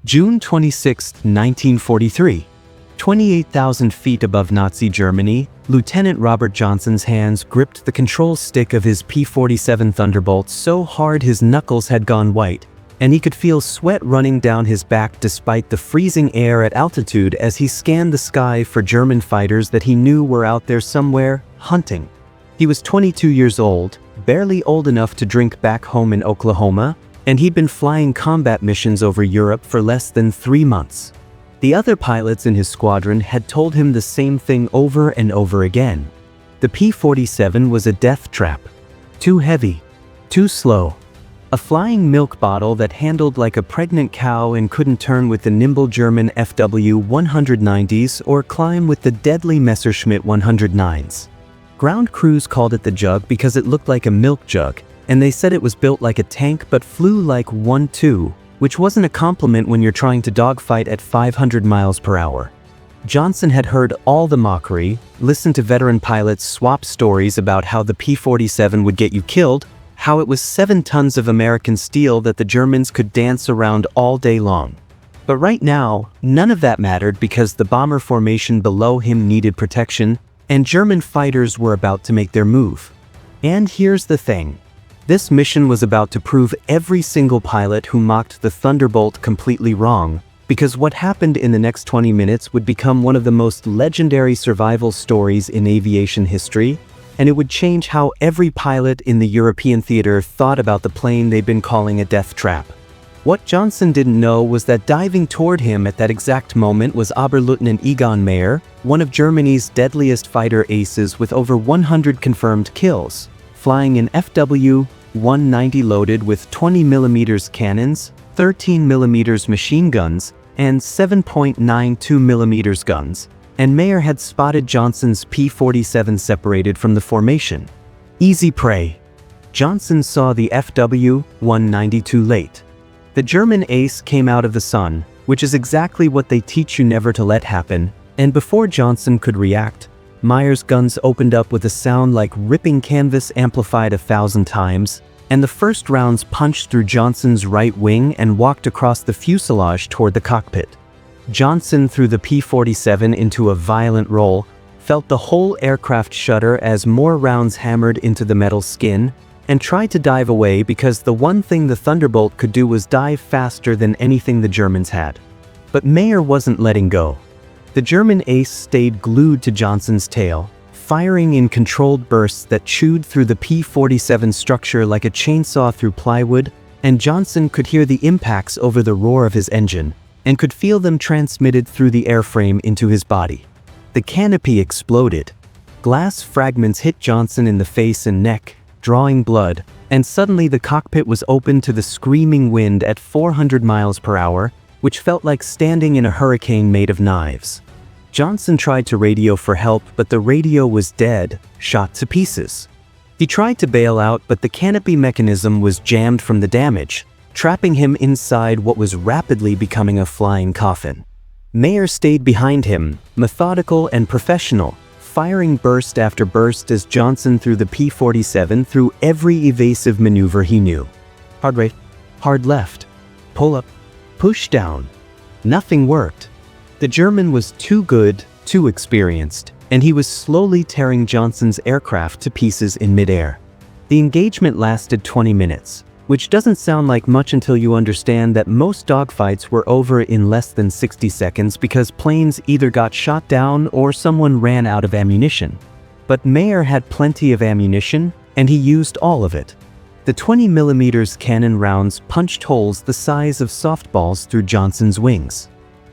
June 26, 1943. 28,000 feet above Nazi Germany, Lieutenant Robert Johnson's hands gripped the control stick of his P-47 Thunderbolt so hard his knuckles had gone white, and he could feel sweat running down his back despite the freezing air at altitude as he scanned the sky for German fighters that he knew were out there somewhere, hunting. He was 22 years old, barely old enough to drink back home in Oklahoma, and he'd been flying combat missions over Europe for less than 3 months. The other pilots in his squadron had told him the same thing over and over again. The P-47 was a death trap. Too heavy. Too slow. A flying milk bottle that handled like a pregnant cow and couldn't turn with the nimble German FW-190s or climb with the deadly Messerschmitt 109s. Ground crews called it the jug because it looked like a milk jug, and they said it was built like a tank but flew like one too, which wasn't a compliment when you're trying to dogfight at 500 miles per hour. Johnson had heard all the mockery, listened to veteran pilots swap stories about how the P-47 would get you killed, how it was 7 tons of American steel that the Germans could dance around all day long. But right now, none of that mattered because the bomber formation below him needed protection, and German fighters were about to make their move. And here's the thing. This mission was about to prove every single pilot who mocked the Thunderbolt completely wrong, because what happened in the next 20 minutes would become one of the most legendary survival stories in aviation history, and it would change how every pilot in the European theater thought about the plane they'd been calling a death trap. What Johnson didn't know was that diving toward him at that exact moment was Oberleutnant Egon Mayer, one of Germany's deadliest fighter aces with over 100 confirmed kills, flying an FW-190 loaded with 20mm cannons, 13mm machine guns, and 7.92mm guns, and Mayer had spotted Johnson's P-47 separated from the formation. Easy prey. Johnson saw the FW-190 too late. The German ace came out of the sun, which is exactly what they teach you never to let happen, and before Johnson could react, Mayer's guns opened up with a sound like ripping canvas amplified 1,000 times, and the first rounds punched through Johnson's right wing and walked across the fuselage toward the cockpit. Johnson threw the P-47 into a violent roll, felt the whole aircraft shudder as more rounds hammered into the metal skin, and tried to dive away because the one thing the Thunderbolt could do was dive faster than anything the Germans had. But Mayer wasn't letting go. The German ace stayed glued to Johnson's tail, firing in controlled bursts that chewed through the P-47 structure like a chainsaw through plywood, and Johnson could hear the impacts over the roar of his engine, and could feel them transmitted through the airframe into his body. The canopy exploded. Glass fragments hit Johnson in the face and neck, drawing blood, and suddenly the cockpit was open to the screaming wind at 400 miles per hour, which felt like standing in a hurricane made of knives. Johnson tried to radio for help, but the radio was dead, shot to pieces. He tried to bail out, but the canopy mechanism was jammed from the damage, trapping him inside what was rapidly becoming a flying coffin. Mayer stayed behind him, methodical and professional, firing burst after burst as Johnson threw the P-47 through every evasive maneuver he knew. Hard right, hard left, pull up, push down. Nothing worked. The German was too good, too experienced, and he was slowly tearing Johnson's aircraft to pieces in midair. The engagement lasted 20 minutes, which doesn't sound like much until you understand that most dogfights were over in less than 60 seconds because planes either got shot down or someone ran out of ammunition. But Mayer had plenty of ammunition, and he used all of it. The 20mm cannon rounds punched holes the size of softballs through Johnson's wings.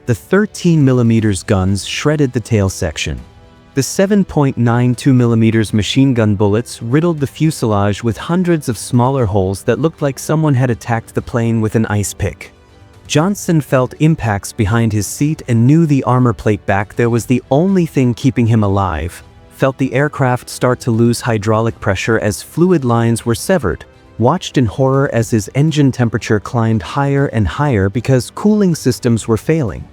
The 13mm guns shredded the tail section. The 7.92mm machine gun bullets riddled the fuselage with hundreds of smaller holes that looked like someone had attacked the plane with an ice pick. Johnson felt impacts behind his seat and knew the armor plate back there was the only thing keeping him alive, felt the aircraft start to lose hydraulic pressure as fluid lines were severed, watched in horror as his engine temperature climbed higher and higher because cooling systems were failing.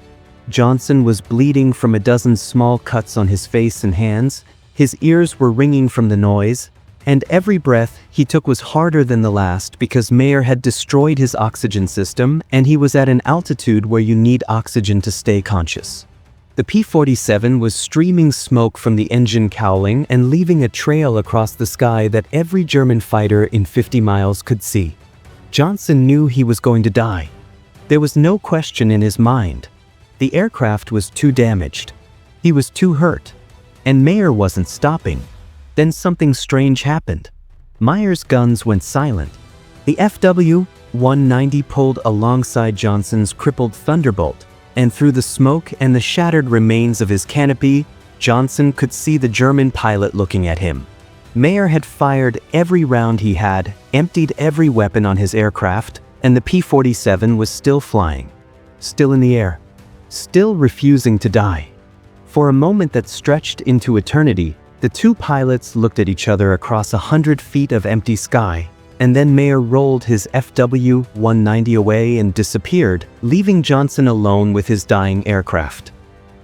Johnson was bleeding from a dozen small cuts on his face and hands, his ears were ringing from the noise, And every breath he took was harder than the last because Mayer had destroyed his oxygen system and he was at an altitude where you need oxygen to stay conscious. The P-47 was streaming smoke from the engine cowling and leaving a trail across the sky that every German fighter in 50 miles could see. Johnson knew he was going to die. There was no question in his mind. The aircraft was too damaged. He was too hurt. And Mayer wasn't stopping. Then something strange happened. Mayer's guns went silent. The FW-190 pulled alongside Johnson's crippled Thunderbolt, and through the smoke and the shattered remains of his canopy, Johnson could see the German pilot looking at him. Mayer had fired every round he had, emptied every weapon on his aircraft, and the P-47 was still flying. Still in the air. Still refusing to die. For a moment that stretched into eternity, the two pilots looked at each other across 100 feet of empty sky, and then Mayer rolled his FW-190 away and disappeared, leaving Johnson alone with his dying aircraft.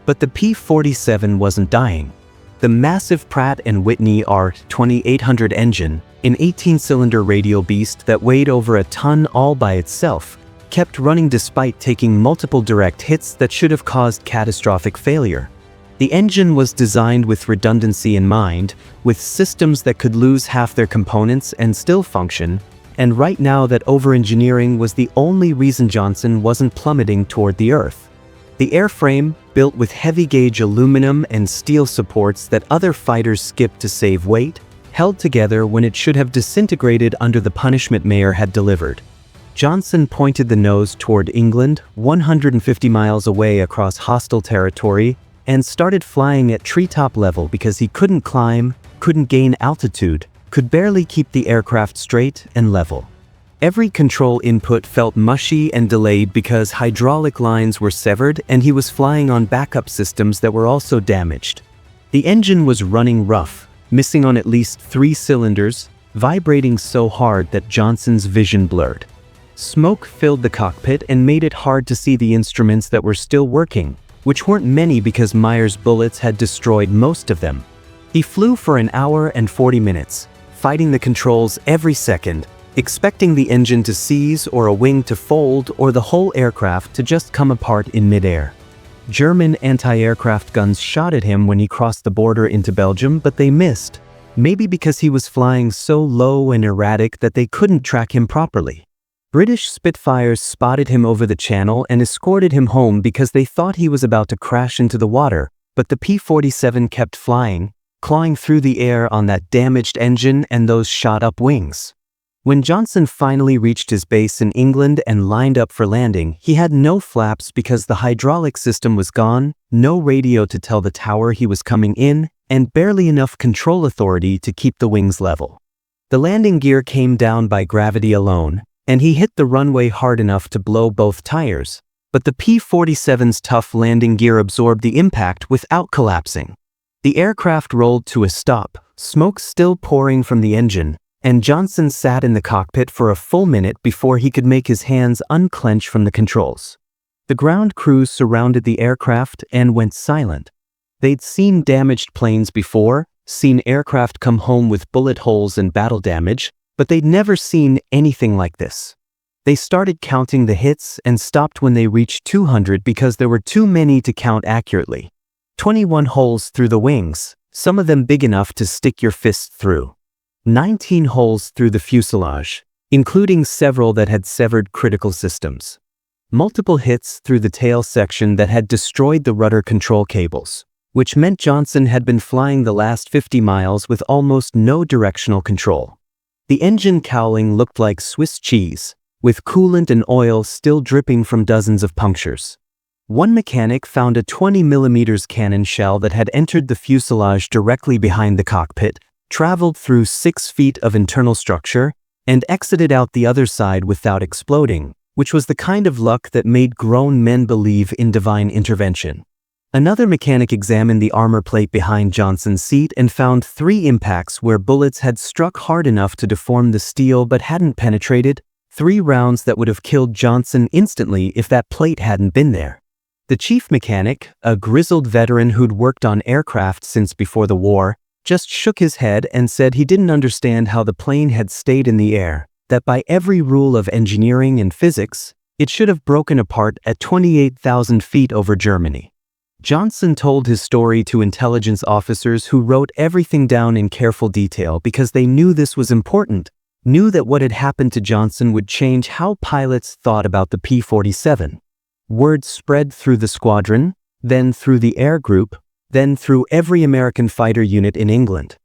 But the P-47 wasn't dying. The massive Pratt & Whitney R2800 engine, an 18-cylinder radial beast that weighed over a ton all by itself, kept running despite taking multiple direct hits that should have caused catastrophic failure. The engine was designed with redundancy in mind, with systems that could lose half their components and still function, and right now that over-engineering was the only reason Johnson wasn't plummeting toward the Earth. The airframe, built with heavy-gauge aluminum and steel supports that other fighters skipped to save weight, held together when it should have disintegrated under the punishment Mayer had delivered. Johnson pointed the nose toward England, 150 miles away across hostile territory, and started flying at treetop level because he couldn't climb, couldn't gain altitude, could barely keep the aircraft straight and level. Every control input felt mushy and delayed because hydraulic lines were severed and he was flying on backup systems that were also damaged. The engine was running rough, missing on at least 3 cylinders, vibrating so hard that Johnson's vision blurred. Smoke filled the cockpit and made it hard to see the instruments that were still working, which weren't many because Mayer's bullets had destroyed most of them. He flew for an hour and 40 minutes, fighting the controls every second, expecting the engine to seize or a wing to fold or the whole aircraft to just come apart in midair. German anti-aircraft guns shot at him when he crossed the border into Belgium, but they missed, maybe because he was flying so low and erratic that they couldn't track him properly. British Spitfires spotted him over the channel and escorted him home because they thought he was about to crash into the water, but the P-47 kept flying, clawing through the air on that damaged engine and those shot-up wings. When Johnson finally reached his base in England and lined up for landing, he had no flaps because the hydraulic system was gone, no radio to tell the tower he was coming in, and barely enough control authority to keep the wings level. The landing gear came down by gravity alone, and he hit the runway hard enough to blow both tires, but the P-47's tough landing gear absorbed the impact without collapsing. The aircraft rolled to a stop, smoke still pouring from the engine, and Johnson sat in the cockpit for a full minute before he could make his hands unclench from the controls. The ground crews surrounded the aircraft and went silent. They'd seen damaged planes before, seen aircraft come home with bullet holes and battle damage, but they'd never seen anything like this. They started counting the hits and stopped when they reached 200 because there were too many to count accurately. 21 holes through the wings, some of them big enough to stick your fist through. 19 holes through the fuselage, including several that had severed critical systems. Multiple hits through the tail section that had destroyed the rudder control cables, which meant Johnson had been flying the last 50 miles with almost no directional control. The engine cowling looked like Swiss cheese, with coolant and oil still dripping from dozens of punctures. One mechanic found a 20mm cannon shell that had entered the fuselage directly behind the cockpit, traveled through 6 feet of internal structure, and exited out the other side without exploding, which was the kind of luck that made grown men believe in divine intervention. Another mechanic examined the armor plate behind Johnson's seat and found 3 impacts where bullets had struck hard enough to deform the steel but hadn't penetrated, 3 rounds that would have killed Johnson instantly if that plate hadn't been there. The chief mechanic, a grizzled veteran who'd worked on aircraft since before the war, just shook his head and said he didn't understand how the plane had stayed in the air, that by every rule of engineering and physics, it should have broken apart at 28,000 feet over Germany. Johnson told his story to intelligence officers who wrote everything down in careful detail because they knew this was important, knew that what had happened to Johnson would change how pilots thought about the P-47. Word spread through the squadron, then through the air group, then through every American fighter unit in England.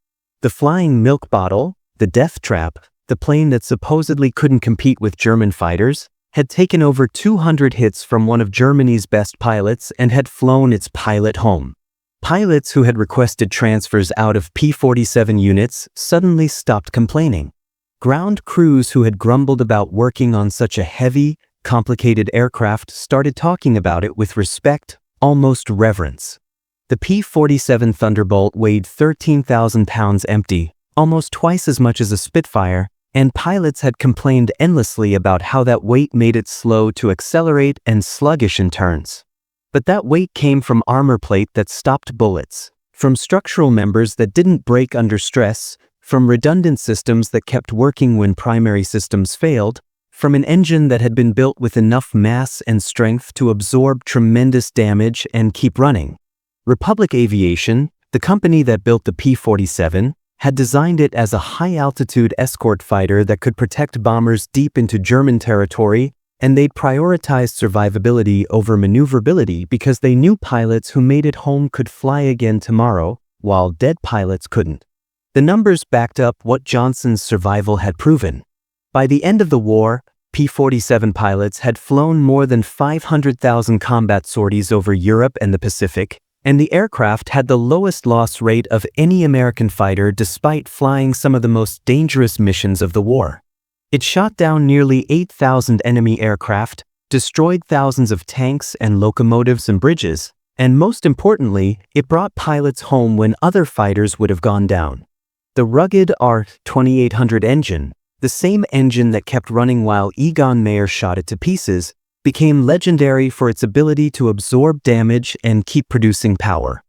The flying milk bottle, the death trap, the plane that supposedly couldn't compete with German fighters, had taken over 200 hits from one of Germany's best pilots and had flown its pilot home. Pilots who had requested transfers out of P-47 units suddenly stopped complaining. Ground crews who had grumbled about working on such a heavy, complicated aircraft started talking about it with respect, almost reverence. The P-47 Thunderbolt weighed 13,000 pounds empty, almost twice as much as a Spitfire, and pilots had complained endlessly about how that weight made it slow to accelerate and sluggish in turns. But that weight came from armor plate that stopped bullets, from structural members that didn't break under stress, from redundant systems that kept working when primary systems failed, from an engine that had been built with enough mass and strength to absorb tremendous damage and keep running. Republic Aviation, the company that built the P-47, had designed it as a high-altitude escort fighter that could protect bombers deep into German territory, and they'd prioritized survivability over maneuverability because they knew pilots who made it home could fly again tomorrow, while dead pilots couldn't. The numbers backed up what Johnson's survival had proven. By the end of the war, P-47 pilots had flown more than 500,000 combat sorties over Europe and the Pacific, and the aircraft had the lowest loss rate of any American fighter despite flying some of the most dangerous missions of the war. It shot down nearly 8,000 enemy aircraft, destroyed thousands of tanks and locomotives and bridges, and most importantly, it brought pilots home when other fighters would have gone down. The rugged R-2800 engine, the same engine that kept running while Egon Mayer shot it to pieces, became legendary for its ability to absorb damage and keep producing power.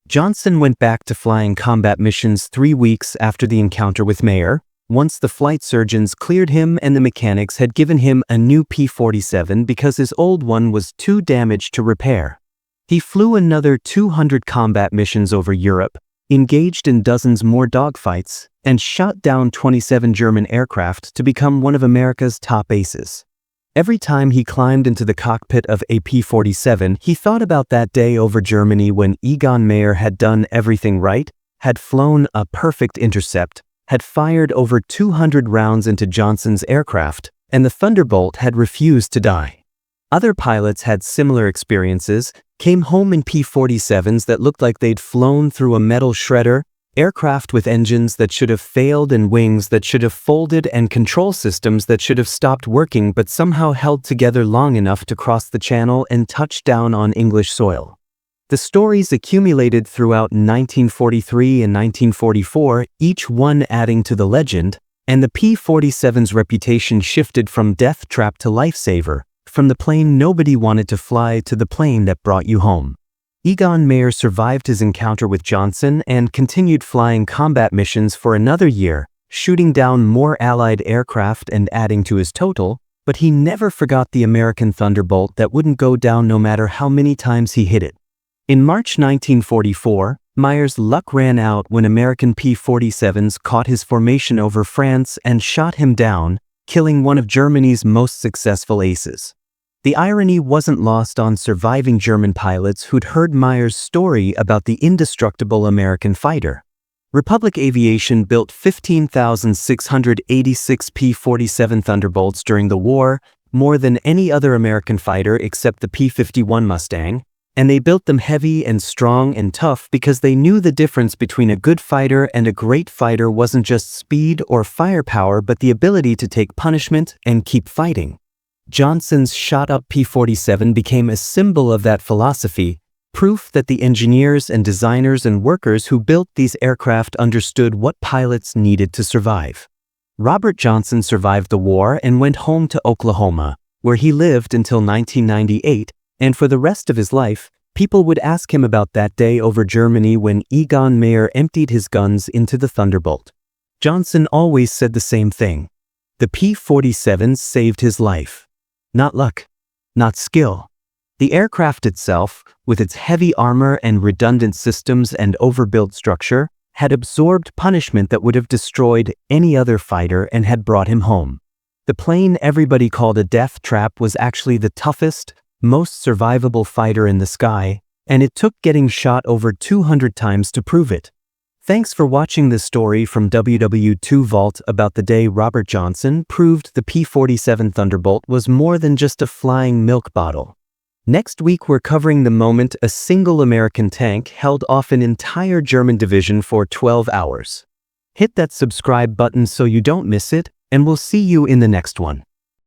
Johnson went back to flying combat missions 3 weeks after the encounter with Mayer, once the flight surgeons cleared him and the mechanics had given him a new P-47 because his old one was too damaged to repair. He flew another 200 combat missions over Europe, engaged in dozens more dogfights, and shot down 27 German aircraft to become one of America's top aces. Every time he climbed into the cockpit of a P-47, he thought about that day over Germany when Egon Mayer had done everything right, had flown a perfect intercept, had fired over 200 rounds into Johnson's aircraft, and the Thunderbolt had refused to die. Other pilots had similar experiences, came home in P-47s that looked like they'd flown through a metal shredder, aircraft with engines that should have failed and wings that should have folded and control systems that should have stopped working but somehow held together long enough to cross the channel and touch down on English soil. The stories accumulated throughout 1943 and 1944, each one adding to the legend, and the P-47's reputation shifted from death trap to lifesaver, from the plane nobody wanted to fly to the plane that brought you home. Egon Mayer survived his encounter with Johnson and continued flying combat missions for another year, shooting down more Allied aircraft and adding to his total, but he never forgot the American Thunderbolt that wouldn't go down no matter how many times he hit it. In March 1944, Mayer's luck ran out when American P-47s caught his formation over France and shot him down, killing one of Germany's most successful aces. The irony wasn't lost on surviving German pilots who'd heard Mayer's story about the indestructible American fighter. Republic Aviation built 15,686 P-47 Thunderbolts during the war, more than any other American fighter except the P-51 Mustang, and they built them heavy and strong and tough because they knew the difference between a good fighter and a great fighter wasn't just speed or firepower but the ability to take punishment and keep fighting. Johnson's shot-up P-47 became a symbol of that philosophy, proof that the engineers and designers and workers who built these aircraft understood what pilots needed to survive. Robert Johnson survived the war and went home to Oklahoma, where he lived until 1998, and for the rest of his life, People would ask him about that day over Germany when Egon Mayer emptied his guns into the Thunderbolt. Johnson always said the same thing. The P-47 saved his life. Not luck. Not skill. The aircraft itself, with its heavy armor and redundant systems and overbuilt structure, had absorbed punishment that would have destroyed any other fighter and had brought him home. The plane everybody called a death trap was actually the toughest, most survivable fighter in the sky, and it took getting shot over 200 times to prove it. Thanks for watching this story from WW2 Vault about the day Robert Johnson proved the P-47 Thunderbolt was more than just a flying milk bottle. Next week we're covering the moment a single American tank held off an entire German division for 12 hours. Hit that subscribe button so you don't miss it, and we'll see you in the next one.